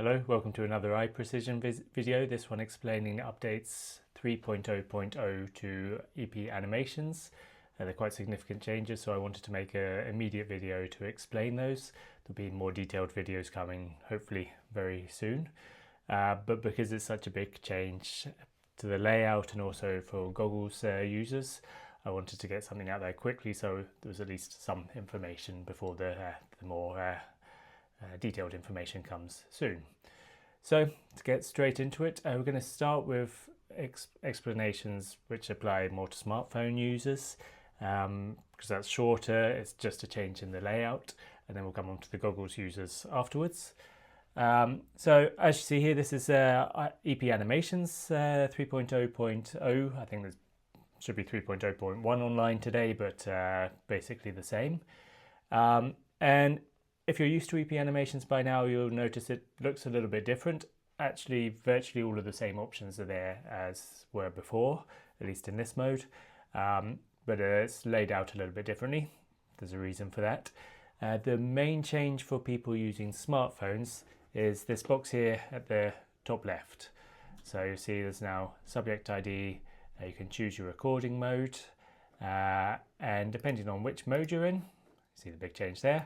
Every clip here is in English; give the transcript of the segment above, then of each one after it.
Hello, welcome to another eye precision video, this one explaining updates 3.0.0 to EP animations. They're quite significant changes, so I wanted to make an immediate video to explain those. There'll be more detailed videos coming hopefully very soon. But because it's such a big change to the layout and also for goggles users, I wanted to get something out there quickly so there was at least some information before the more detailed information comes soon. So to get straight into it, we're going to start with explanations which apply more to smartphone users because that's shorter, it's just a change in the layout, and then we'll come on to the goggles users afterwards. So as you see here, this is EP Animations 3.0.0. I think there should be 3.0.1 online today, but basically the same. And if you're used to EP Animations by now, you'll notice it looks a little bit different. Actually, virtually all of the same options are there as were before, at least in this mode, but it's laid out a little bit differently. There's a reason for that. The main change for people using smartphones is this box here at the top left. So you see there's now subject ID, you can choose your recording mode, and depending on which mode you're in, see the big change there,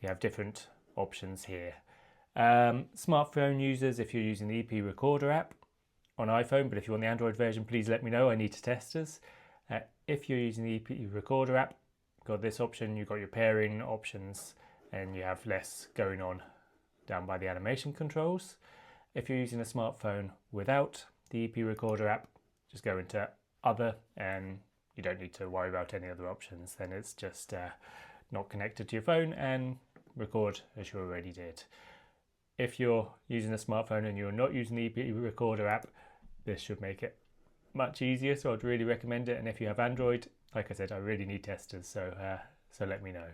you have different options here. Smartphone users, if you're using the EP Recorder app on iPhone, but if you want the Android version, please let me know, I need to test this. If you're using the EP Recorder app, you've got this option, you've got your pairing options, and you have less going on down by the animation controls. If you're using a smartphone without the EP Recorder app, just go into Other, and you don't need to worry about any other options. Then it's just not connected to your phone and record as you already did. If you're using a smartphone and you're not using the EP Recorder app, this should make it much easier, so I'd really recommend it. And if you have Android, like I said, I really need testers, so let me know.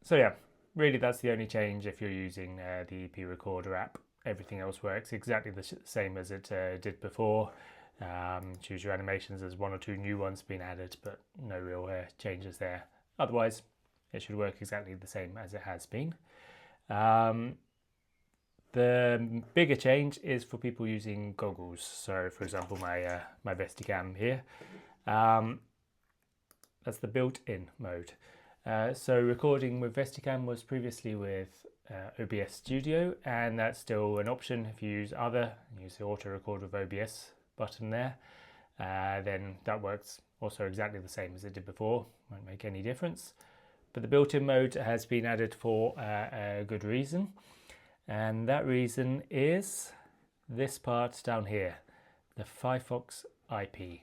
So yeah, really that's the only change if you're using the EP Recorder app. Everything else works exactly the same as it did before. Choose your animations, there's one or two new ones being added, but no real changes there. Otherwise, it should work exactly the same as it has been. The bigger change is for people using goggles. So for example, my Vesticam here, that's the built-in mode. So recording with Vesticam was previously with OBS Studio, and that's still an option. If you use Other, use the auto record with OBS button there, then that works also exactly the same as it did before, won't make any difference. But the built-in mode has been added for a good reason, and that reason is this part down here, the Firefox IP.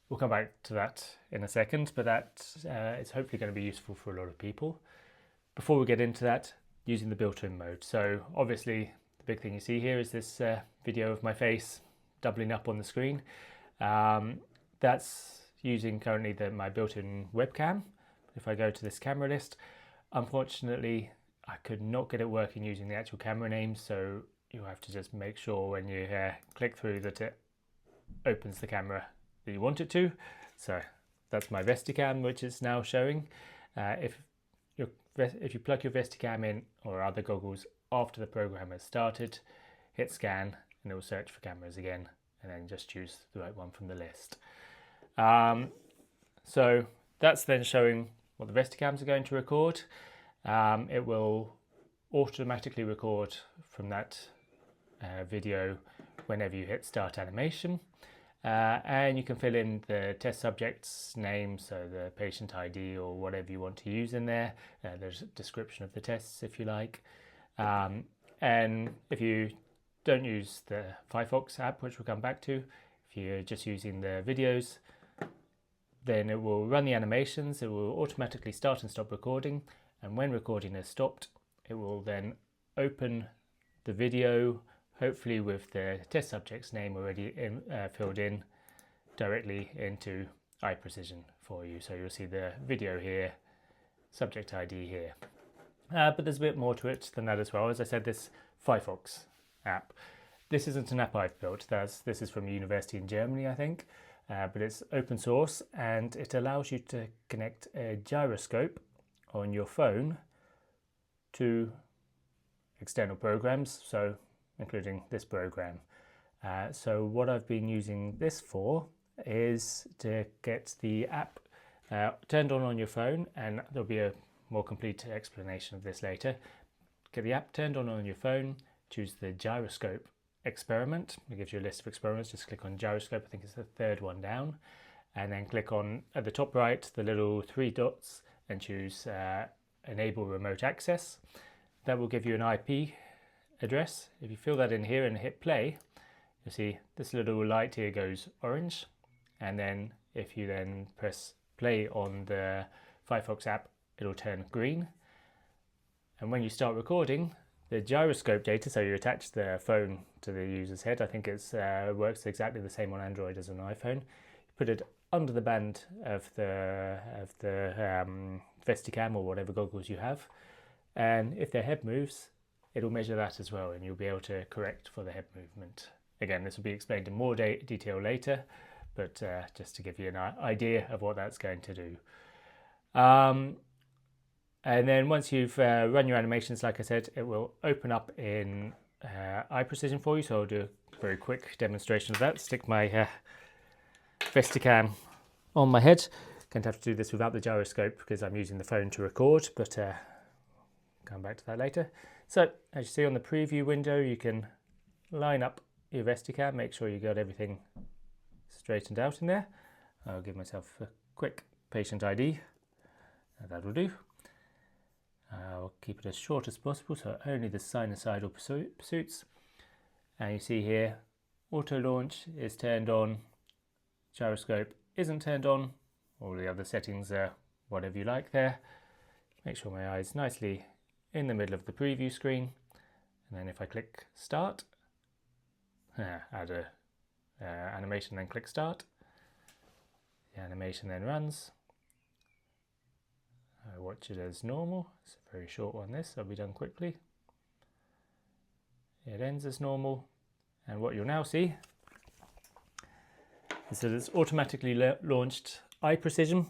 We'll come back to that in a second, but that is hopefully going to be useful for a lot of people. Before we get into that, using the built-in mode. So obviously the big thing you see here is this video of my face doubling up on the screen. That's using currently my built-in webcam. If I go to this camera list, unfortunately I could not get it working using the actual camera name, so you have to just make sure when you click through that it opens the camera that you want it to. So that's my Vesticam, which is now showing. If you plug your Vesticam in or other goggles after the program has started, hit scan and it will search for cameras again, and then just choose the right one from the list. So that's then showing what the Vesticams are going to record. It will automatically record from that video whenever you hit start animation. And you can fill in the test subject's name, so the patient ID or whatever you want to use in there. There's a description of the tests if you like. And if you don't use the Firefox app, which we'll come back to, if you're just using the videos, then it will run the animations, it will automatically start and stop recording, and when recording is stopped, it will then open the video, hopefully with the test subject's name already filled in, directly into iPrecision for you. So you'll see the video here, subject ID here. But there's a bit more to it than that as well. As I said, this Firefox app. This isn't an app I've built. This is from a university in Germany, I think. But it's open source, and it allows you to connect a gyroscope on your phone to external programs, so including this program. So what I've been using this for is to get the app turned on your phone, and there'll be a more complete explanation of this later. Get the app turned on your phone, choose the gyroscope experiment. It gives you a list of experiments. Just click on gyroscope, I think it's the third one down, and then click on, at the top right, the little 3 dots and choose enable remote access. That will give you an IP address. If you fill that in here and hit play, you'll see this little light here goes orange, and then if you then press play on the Firefox app, it'll turn green. And when you start recording, the gyroscope data, so you attach the phone to the user's head, I think it works exactly the same on Android as an iPhone. You put it under the band of the Vesticam or whatever goggles you have, and if their head moves, it'll measure that as well, and you'll be able to correct for the head movement. Again, this will be explained in more detail later, but just to give you an idea of what that's going to do. And then once you've run your animations, like I said, it will open up in iPrecision for you. So I'll do a very quick demonstration of that. Stick my Vesticam on my head. Going to have to do this without the gyroscope because I'm using the phone to record, but come back to that later. So as you see on the preview window, you can line up your Vesticam, make sure you got everything straightened out in there. I'll give myself a quick patient ID. That'll do. I'll keep it as short as possible, so only the sinusoidal pursuits. And you see here, auto launch is turned on, gyroscope isn't turned on. All the other settings are whatever you like there. Make sure my eye is nicely in the middle of the preview screen. And then if I click start, add a animation, then click start. The animation then runs. I watch it as normal. It's a very short one, this, so I'll be done quickly. It ends as normal, and what you'll now see is that it's automatically launched iPrecision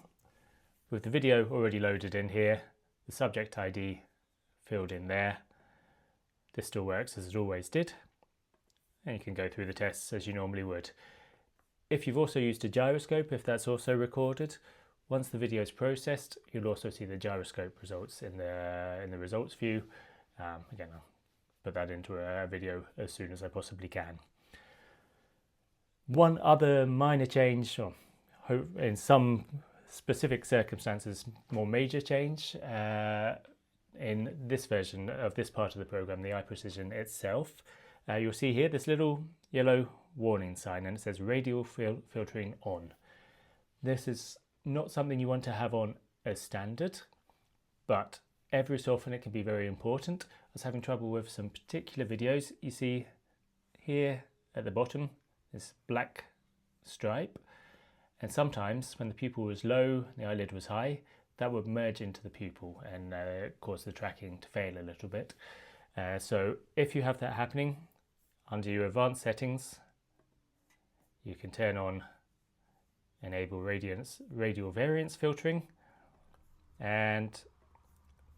with the video already loaded in here, the subject ID filled in there. This still works as it always did, and you can go through the tests as you normally would. If you've also used a gyroscope, if that's also recorded, once the video is processed, you'll also see the gyroscope results in the results view. Again, I'll put that into a video as soon as I possibly can. One other minor change, or in some specific circumstances, more major change, in this version of this part of the program, the iPrecision itself, you'll see here this little yellow warning sign, and it says radial filtering on. This is not something you want to have on as standard, but every so often it can be very important. I was having trouble with some particular videos. You see here at the bottom this black stripe, and sometimes when the pupil was low, the eyelid was high, that would merge into the pupil and cause the tracking to fail a little bit. So if you have that happening, under your advanced settings, you can turn on enable radial variance filtering, and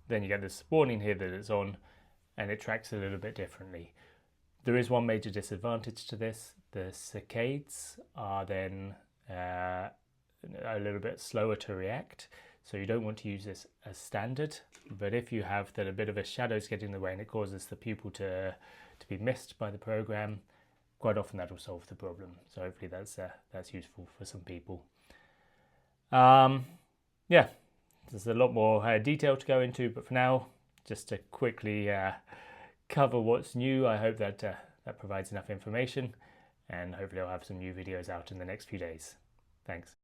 then you get this warning here that it's on, and it tracks a little bit differently. There is one major disadvantage to this. The saccades are then a little bit slower to react, so you don't want to use this as standard. But if you have that a bit of a shadow's getting in the way and it causes the pupil to be missed by the program, quite often that will solve the problem. So hopefully that's useful for some people. Yeah, there's a lot more detail to go into, but for now, just to quickly cover what's new, I hope that that provides enough information, and hopefully I'll have some new videos out in the next few days. Thanks.